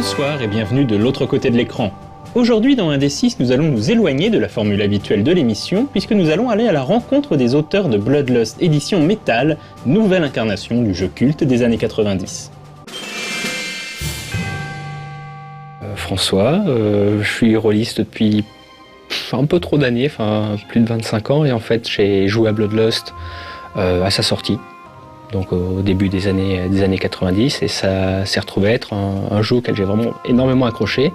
Bonsoir et bienvenue de l'autre côté de l'écran. Aujourd'hui dans 1D6, nous allons nous éloigner de la formule habituelle de l'émission puisque nous allons aller à la rencontre des auteurs de Bloodlust édition Metal, nouvelle incarnation du jeu culte des années 90. François, je suis rôliste depuis un peu trop d'années, plus de 25 ans, et en fait j'ai joué à Bloodlust à sa sortie. Donc au début des années 90, et ça s'est retrouvé être un jeu auquel j'ai vraiment énormément accroché,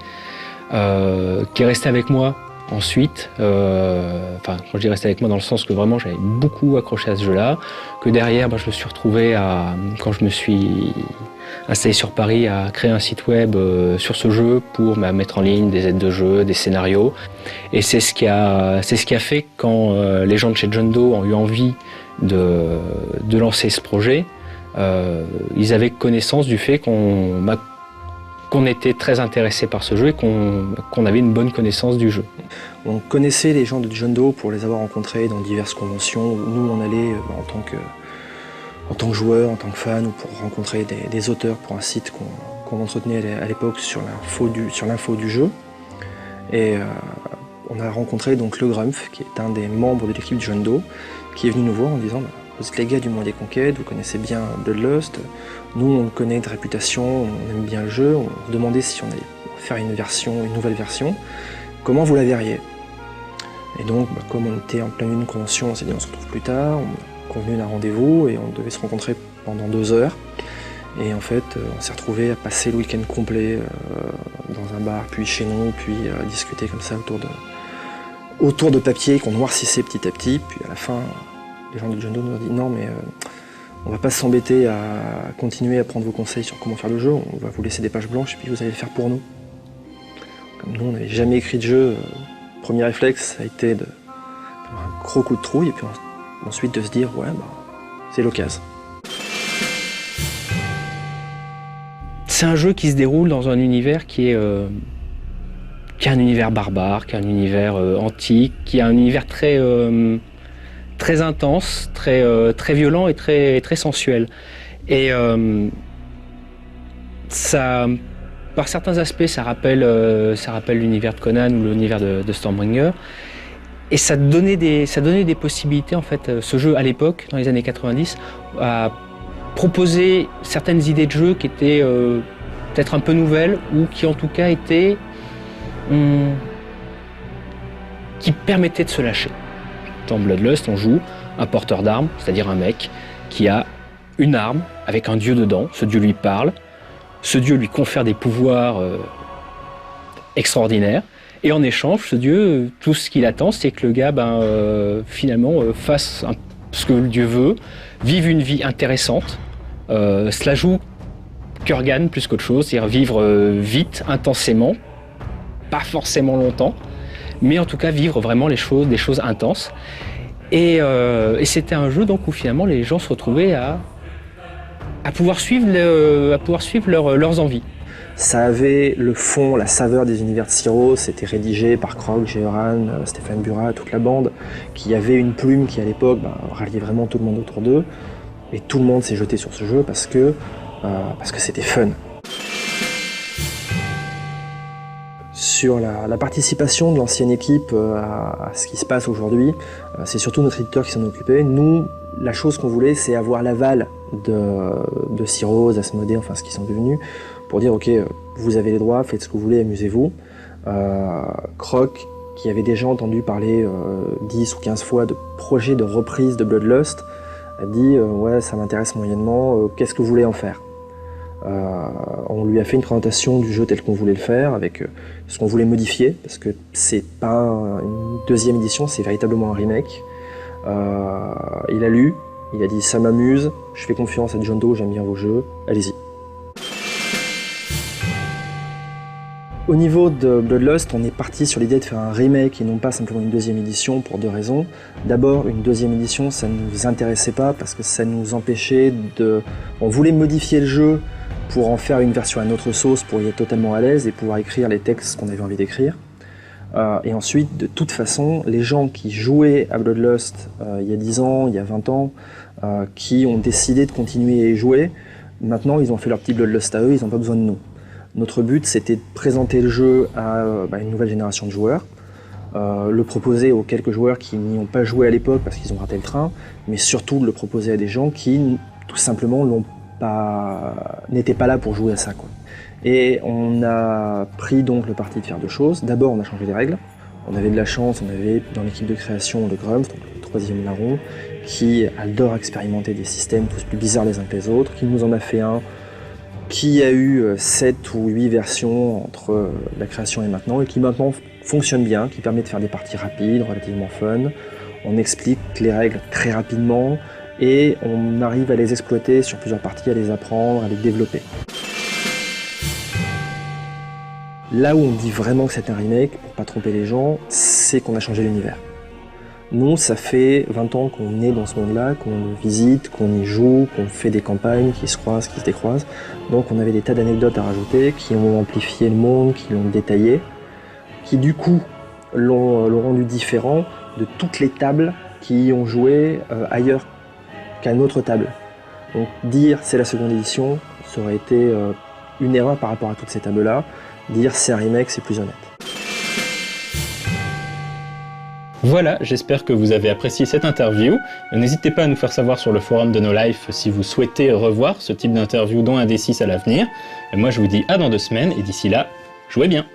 qui est resté avec moi ensuite, quand je dis resté avec moi dans le sens que vraiment j'avais beaucoup accroché à ce jeu-là, que derrière je me suis retrouvé quand je me suis installé sur Paris, à créer un site web sur ce jeu pour mettre en ligne des aides de jeu, des scénarios, et c'est ce qui a fait quand les gens de chez John Doe ont eu envie de lancer ce projet, ils avaient connaissance du fait qu'on était très intéressé par ce jeu et qu'on avait une bonne connaissance du jeu. On connaissait les gens de John Doe pour les avoir rencontrés dans diverses conventions où nous on allait en tant que joueur, en tant que fan, ou pour rencontrer des auteurs pour un site qu'on entretenait à l'époque sur l'info du jeu. Et on a rencontré donc le Grumpf, qui est un des membres de l'équipe de John Doe, qui est venu nous voir en disant vous êtes les gars du Monde des Conquêtes, vous connaissez bien Bloodlust, nous on le connaît de réputation, on aime bien le jeu, on se demandait si on allait faire une nouvelle version, comment vous la verriez? Et donc comme on était en plein milieu d'une convention, on s'est dit on se retrouve plus tard, on a convenu d'un rendez-vous et on devait se rencontrer pendant 2 heures. Et en fait on s'est retrouvé à passer le week-end complet dans un bar, puis chez nous, puis discuter comme ça autour de papier qu'on noircissait petit à petit, puis à la fin, les gens de John Doe nous ont dit non mais on va pas s'embêter à continuer à prendre vos conseils sur comment faire le jeu, on va vous laisser des pages blanches et puis vous allez le faire pour nous. Comme nous on n'avait jamais écrit de jeu, premier réflexe ça a été d'avoir un gros coup de trouille et puis ensuite de se dire ouais c'est l'occasion. C'est un jeu qui se déroule dans un univers qui est un univers barbare, qui est un univers antique, qui est un univers très intense, très violent et très sensuel. Et ça, par certains aspects, ça rappelle l'univers de Conan ou l'univers de Stormbringer. Et ça donnait des possibilités, en fait, ce jeu à l'époque, dans les années 90, à proposer certaines idées de jeu qui étaient peut-être un peu nouvelles ou qui en tout cas étaient qui permettait de se lâcher. Dans Bloodlust, on joue un porteur d'armes, c'est-à-dire un mec qui a une arme avec un dieu dedans, ce dieu lui parle, ce dieu lui confère des pouvoirs extraordinaires, et en échange, ce dieu, tout ce qu'il attend, c'est que le gars finalement fasse ce que le dieu veut, vive une vie intéressante, cela joue Kurgan plus qu'autre chose, c'est-à-dire vivre vite, intensément, pas forcément longtemps, mais en tout cas vivre vraiment des choses intenses. Et c'était un jeu donc où finalement les gens se retrouvaient à pouvoir suivre leurs envies. Ça avait le fond, la saveur des univers de Siro, c'était rédigé par Krog, Georan, Stéphane Burat, toute la bande, qui avait une plume qui à l'époque ralliait vraiment tout le monde autour d'eux. Et tout le monde s'est jeté sur ce jeu parce que c'était fun. Sur la participation de l'ancienne équipe à ce qui se passe aujourd'hui, c'est surtout notre éditeur qui s'en occupait. Nous, la chose qu'on voulait, c'est avoir l'aval de Siro, Asmodée, enfin ce qu'ils sont devenus, pour dire ok, vous avez les droits, faites ce que vous voulez, amusez-vous. Croc, qui avait déjà entendu parler 10 ou 15 fois de projets de reprise de Bloodlust, a dit ouais, ça m'intéresse moyennement, qu'est-ce que vous voulez en faire? On lui a fait une présentation du jeu tel qu'on voulait le faire, avec ce qu'on voulait modifier, parce que c'est pas une deuxième édition, c'est véritablement un remake. Il a lu, il a dit ça m'amuse, je fais confiance à John Doe, j'aime bien vos jeux, allez-y. Au niveau de Bloodlust, on est parti sur l'idée de faire un remake et non pas simplement une deuxième édition pour 2 raisons. D'abord, une deuxième édition, ça ne nous intéressait pas parce que ça nous empêchait de... On voulait modifier le jeu pour en faire une version à notre sauce, pour y être totalement à l'aise et pouvoir écrire les textes qu'on avait envie d'écrire. Et ensuite, de toute façon, les gens qui jouaient à Bloodlust il y a 10 ans, il y a 20 ans, qui ont décidé de continuer à y jouer, maintenant ils ont fait leur petit Bloodlust à eux, ils n'ont pas besoin de nous. Notre but, c'était de présenter le jeu à une nouvelle génération de joueurs, le proposer aux quelques joueurs qui n'y ont pas joué à l'époque parce qu'ils ont raté le train, mais surtout de le proposer à des gens qui, tout simplement, n'étaient pas là pour jouer à ça, quoi. Et on a pris donc le parti de faire deux choses. D'abord, on a changé les règles. On avait de la chance, on avait dans l'équipe de création le Grumps, donc le troisième larron, qui adore expérimenter des systèmes tous plus bizarres les uns que les autres, qui nous en a fait un qui a eu 7 ou 8 versions entre la création et maintenant, et qui maintenant fonctionne bien, qui permet de faire des parties rapides, relativement fun. On explique les règles très rapidement, et on arrive à les exploiter sur plusieurs parties, à les apprendre, à les développer. Là où on dit vraiment que c'est un remake, pour pas tromper les gens, c'est qu'on a changé l'univers. Nous, ça fait 20 ans qu'on est dans ce monde-là, qu'on le visite, qu'on y joue, qu'on fait des campagnes qui se croisent, qui se décroisent. Donc on avait des tas d'anecdotes à rajouter, qui ont amplifié le monde, qui l'ont détaillé, qui du coup l'ont rendu différent de toutes les tables qui y ont joué ailleurs qu'à notre table. Donc dire c'est la seconde édition, ça aurait été une erreur par rapport à toutes ces tables-là. Dire c'est un remake, c'est plus honnête. Voilà, j'espère que vous avez apprécié cette interview. N'hésitez pas à nous faire savoir sur le forum de No Life si vous souhaitez revoir ce type d'interview dans un D6 à l'avenir. Et moi je vous dis à dans 2 semaines et d'ici là, jouez bien.